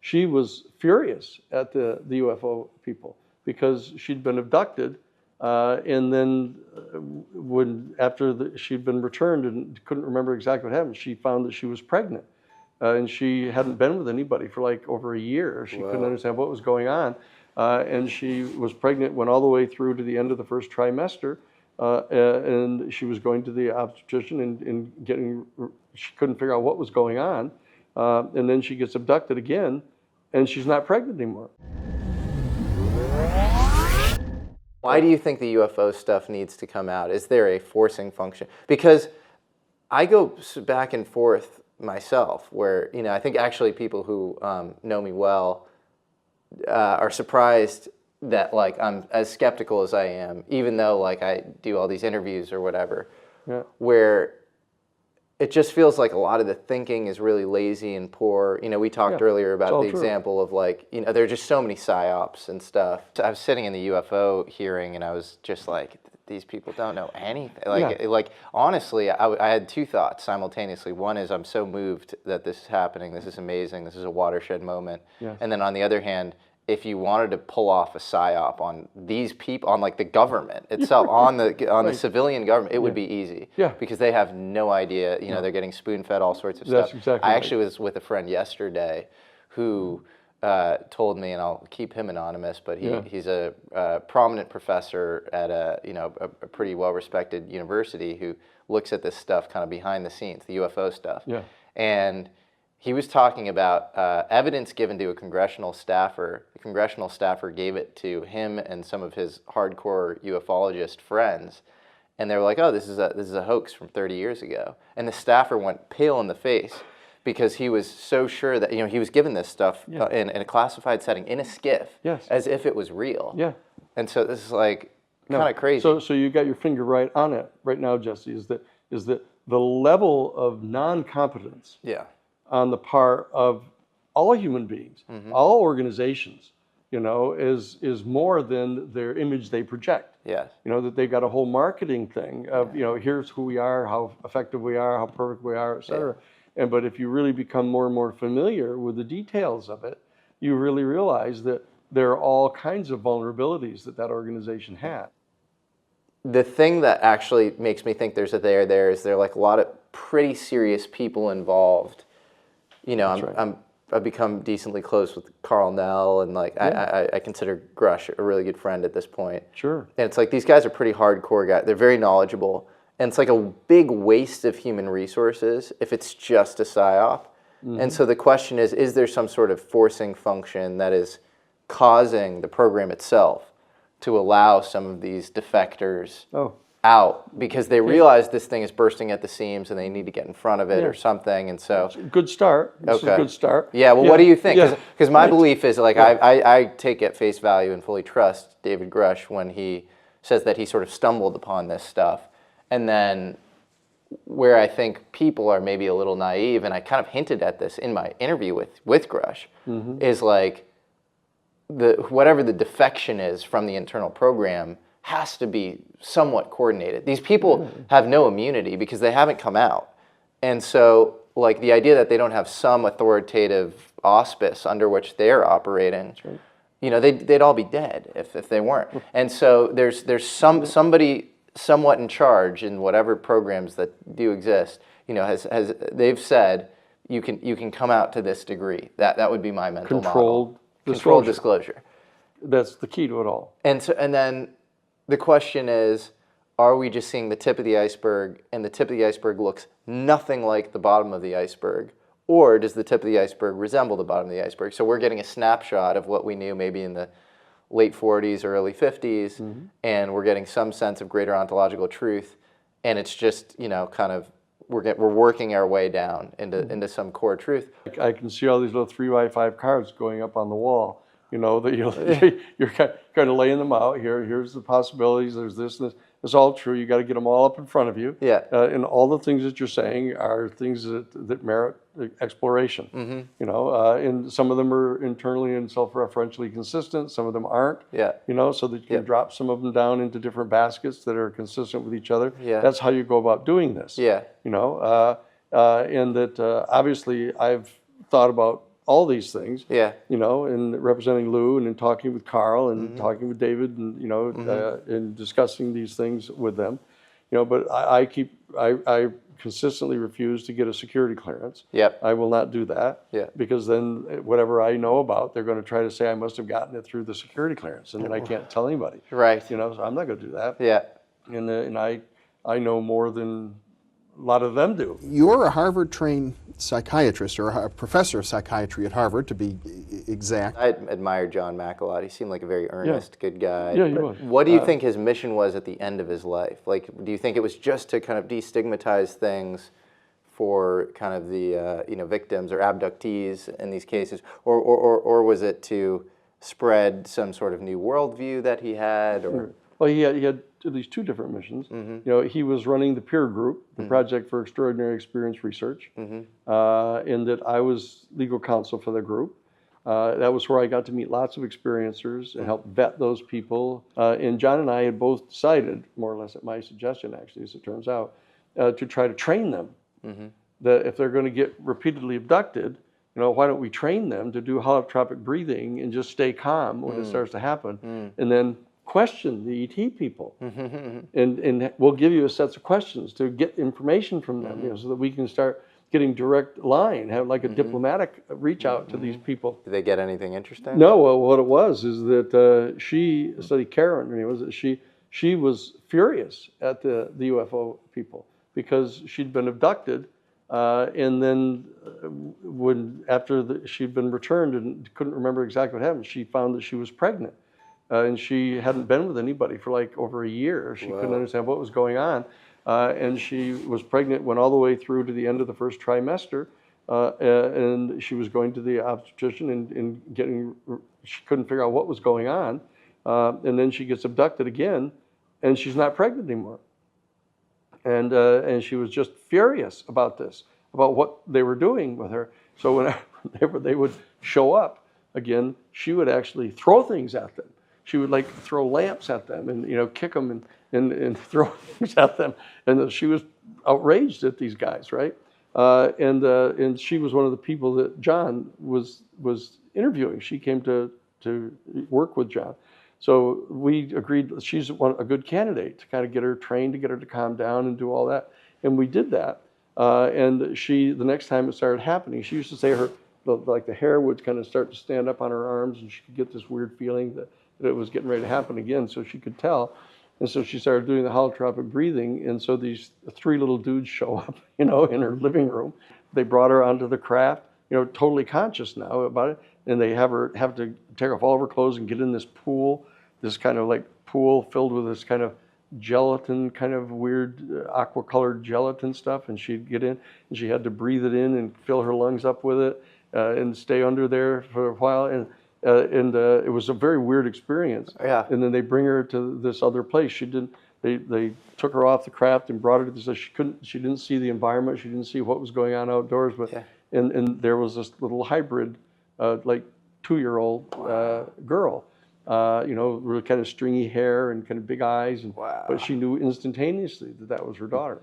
she was furious at the UFO people because she'd been abducted, and then after she'd been returned and couldn't remember exactly what happened, she found that she was pregnant, and she hadn't been with anybody for like over a year. She couldn't understand what was going on, and she was pregnant, went all the way through to the end of the first trimester, and she was going to the obstetrician and she couldn't figure out what was going on, and then she gets abducted again, and she's not pregnant anymore. Why do you think the UFO stuff needs to come out? Is there a forcing function? Because I go back and forth myself where, I think actually people who know me well are surprised that like I'm as skeptical as I am, even though like I do all these interviews or whatever, where it just feels like a lot of the thinking is really lazy and poor. We talked earlier about the example of like, there are just so many psyops and stuff. So I was sitting in the UFO hearing and I was just like, these people don't know anything. Like honestly, I had two thoughts simultaneously. One is I'm so moved that this is happening. This is amazing. This is a watershed moment. Yes. And then on the other hand, if you wanted to pull off a psyop on these people, on like the government itself, on the civilian government, it would be easy. Yeah. Because they have no idea. They're getting spoon-fed all sorts of stuff. Exactly I actually was with a friend yesterday who told me, and I'll keep him anonymous, but he's a prominent professor at a pretty well-respected university who looks at this stuff kind of behind the scenes, the UFO stuff. Yeah. And he was talking about evidence given to a congressional staffer. The congressional staffer gave it to him and some of his hardcore ufologist friends, and they were like, "Oh, this is a hoax from 30 years ago." And the staffer went pale in the face because he was so sure that he was given this stuff in a classified setting in a skiff, as if it was real. Yeah. And so this is like kind of crazy. So you got your finger right on it right now, Jesse. Is that the level of non-competence? Yeah. On the part of all human beings, all organizations, is more than their image they project. Yes. That they've got a whole marketing thing of, here's who we are, how effective we are, how perfect we are, et cetera. Yeah. But if you really become more and more familiar with the details of it, you really realize that there are all kinds of vulnerabilities that organization had. The thing that actually makes me think there's a there is there are like a lot of pretty serious people involved. I've become decently close with Carl Nell, and like I consider Grush a really good friend at this point. Sure. And it's like these guys are pretty hardcore guys. They're very knowledgeable, and it's like a big waste of human resources if it's just a psyop. And so the question is there some sort of forcing function that is causing the program itself to allow some of these defectors out because they realize this thing is bursting at the seams and they need to get in front of it or something, and so good start. This is a good start. Yeah. Well, what do you think? Because my belief is like I take at face value and fully trust David Grush when he says that he sort of stumbled upon this stuff, and then where I think people are maybe a little naive, and I kind of hinted at this in my interview with Grush, is like whatever the defection is from the internal program has to be somewhat coordinated. These people have no immunity because they haven't come out. And so like the idea that they don't have some authoritative auspice under which they're operating, they'd all be dead if they weren't. And so there's somebody somewhat in charge in whatever programs that do exist, has they've said you can come out to this degree. That would be my mental model. Controlled disclosure. That's the key to it all. And then the question is, are we just seeing the tip of the iceberg, and the tip of the iceberg looks nothing like the bottom of the iceberg, or does the tip of the iceberg resemble the bottom of the iceberg? So we're getting a snapshot of what we knew maybe in the late 40s or early 50s, and we're getting some sense of greater ontological truth, and it's just, kind of, we're working our way down into some core truth. I can see all these little 3x5 cards going up on the wall. That you're kind of laying them out here. Here's the possibilities. There's this and this. It's all true. You got to get them all up in front of you. Yeah. And all the things that you're saying are things that merit exploration. And some of them are internally and self-referentially consistent. Some of them aren't. Yeah. So that you can drop some of them down into different baskets that are consistent with each other. Yeah. That's how you go about doing this. Yeah. And that obviously I've thought about all these things. Yeah. You know, and representing Lou, and then talking with Carl, and talking with David, and you know, and discussing these things with them. You know, but I consistently refuse to get a security clearance. Yep. I will not do that. Yeah. Because then whatever I know about, they're going to try to say I must have gotten it through the security clearance, and then I can't tell anybody. Right. You know, so I'm not going to do that. Yeah. And I know more than a lot of them do. You're a Harvard-trained psychiatrist, or a professor of psychiatry at Harvard, to be exact. I admired John Mack a lot. He seemed like a very earnest, good guy. Yeah, he was. What do you think his mission was at the end of his life? Like, do you think it was just to kind of destigmatize things for kind of the victims or abductees in these cases, or was it to spread some sort of new worldview that he had? Or Well, he had at least two different missions. You know, he was running the peer group, the Project for Extraordinary Experience Research, and that I was legal counsel for the group. That was where I got to meet lots of experiencers and help vet those people. And John and I had both decided, more or less at my suggestion, actually, as it turns out, to try to train them. That if they're going to get repeatedly abducted, you know, why don't we train them to do holotropic breathing and just stay calm when it starts to happen, and then question the ET people, and we'll give you a set of questions to get information from them, you know, so that we can start getting direct line, have like a diplomatic reach out to these people. did they get anything interesting? No, well, what it was is that she studied Karen, and it was that she was furious at the UFO people because she'd been abducted, and then after she'd been returned and couldn't remember exactly what happened, she found that she was pregnant. And she hadn't been with anybody for like over a year. She couldn't understand what was going on. And she was pregnant, went all the way through to the end of the first trimester. And she was going to the obstetrician and she couldn't figure out what was going on. And then she gets abducted again, and she's not pregnant anymore. And she was just furious about this, about what they were doing with her. So whenever they would show up again, she would actually throw things at them. She would like throw lamps at them and, you know, kick them and throw things at them. And she was outraged at these guys, right? And she was one of the people that John was interviewing. She came to work with John. So we agreed that she's a good candidate to kind of get her trained, to get her to calm down and do all that. And we did that. And the next time it started happening, she used to say the hair would kind of start to stand up on her arms, and she could get this weird feeling that it was getting ready to happen again, so she could tell. And so she started doing the holotropic breathing, and so these three little dudes show up, you know, in her living room. They brought her onto the craft, you know, totally conscious now about it, and they have to take off all of her clothes and get in this pool, this kind of like pool filled with this kind of gelatin, kind of weird aqua-colored gelatin stuff, and she'd get in, and she had to breathe it in and fill her lungs up with it, and stay under there for a while, and it was a very weird experience. Yeah. And then they bring her to this other place. They took her off the craft and brought her to this. She didn't see the environment. She didn't see what was going on outdoors. But and there was this little hybrid, like 2-year-old girl, you know, with kind of stringy hair and kind of big eyes. But she knew instantaneously that was her daughter.